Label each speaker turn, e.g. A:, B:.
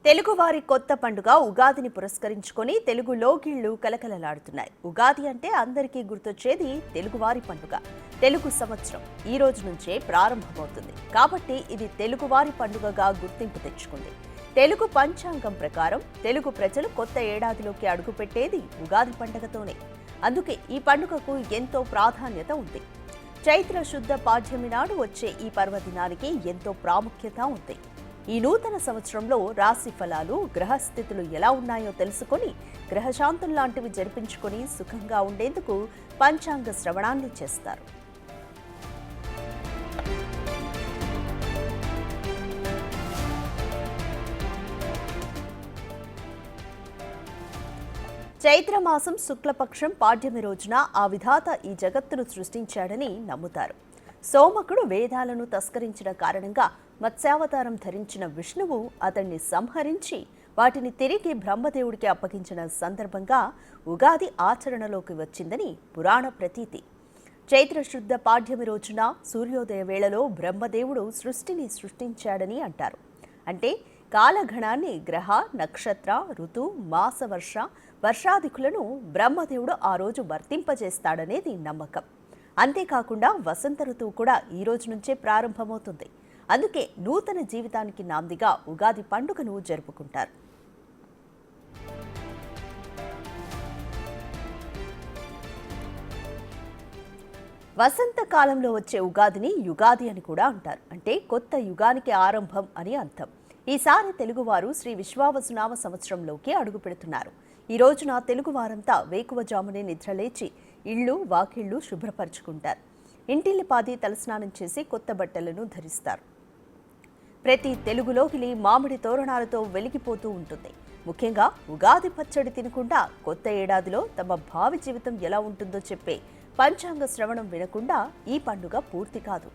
A: తెలుగువారి కొత్త పండుగ ఉగాదిని పురస్కరించుకొని తెలుగు లోగిళ్లు కలకలలాడుతున్నాయి. ఉగాది అంటే అందరికీ గుర్తొచ్చేది తెలుగువారి పండుగ. తెలుగు సంవత్సరం ఈ రోజు నుంచే ప్రారంభమవుతుంది. కాబట్టి ఇది తెలుగువారి పండుగగా గుర్తింపు తెచ్చుకుంది. తెలుగు పంచాంగం ప్రకారం తెలుగు ప్రజలు కొత్త ఏడాదిలోకి అడుగుపెట్టేది ఉగాది పండుగతోనే. అందుకే ఈ పండుగకు ఎంతో ప్రాధాన్యత ఉంది. చైత్ర శుద్ధ పాడ్యమి నాడు వచ్చే ఈ పర్వదినానికి ఎంతో ప్రాముఖ్యత ఉంది. ఈ నూతన సంవత్సరంలో రాశి ఫలాలు, గ్రహస్థితులు ఎలా ఉన్నాయో తెలుసుకొని గ్రహశాంతం లాంటివి జరిపించుకొని సుఖంగా ఉండేందుకు పంచాంగ శ్రవణాన్ని చేస్తారు. చైత్రమాసం శుక్లపక్షం పాడ్యమి రోజున ఆ విధాత ఈ జగత్తును సృష్టించాడని నమ్ముతారు. సోమకుడు వేదాలను తస్కరించిన కారణంగా మత్స్యావతారం ధరించిన విష్ణువు అతన్ని సంహరించి వాటిని తిరిగి బ్రహ్మదేవుడికి అప్పగించిన సందర్భంగా ఉగాది ఆచరణలోకి వచ్చిందని పురాణ ప్రతీతి. చైత్రశుద్ధ పాడ్యమి రోజున సూర్యోదయ వేళలో బ్రహ్మదేవుడు సృష్టిని సృష్టించాడని అంటారు. అంటే కాలగణాన్ని గ్రహ, నక్షత్ర, ఋతు, మాస, వర్షాదికులను బ్రహ్మదేవుడు ఆ రోజు వర్తింపజేస్తాడనేది నమ్మకం. అంతేకాకుండా వసంత ఋతువు కూడా ఈ రోజు నుంచే ప్రారంభమవుతుంది. అందుకే నూతన జీవితానికి నాందిగా ఉగాది పండుగను జరుపుకుంటారు. వసంత కాలంలో వచ్చే ఉగాదిని యుగాది అని కూడా అంటారు. అంటే కొత్త యుగానికి ఆరంభం అని అర్థం. ఈసారి తెలుగువారు శ్రీ విశ్వావసునామ సంవత్సరంలోకి అడుగు పెడుతున్నారు. ఈ రోజున తెలుగువారంతా వేకువజామునే నిద్రలేచి ఇళ్ళు, వాకిళ్లు శుభ్రపరుచుకుంటారు. ఇంటిల్లిపాది తలస్నానం చేసి కొత్త బట్టలను ధరిస్తారు. ప్రతి తెలుగులోకిలి మామిడి తోరణాలతో వెలిగిపోతూ ఉంటుంది. ముఖ్యంగా ఉగాది పచ్చడి తినకుండా కొత్త ఏడాదిలో తమ భావి జీవితం ఎలా ఉంటుందో చెప్పే పంచాంగ శ్రవణం వినకుండా ఈ పండుగ పూర్తి కాదు.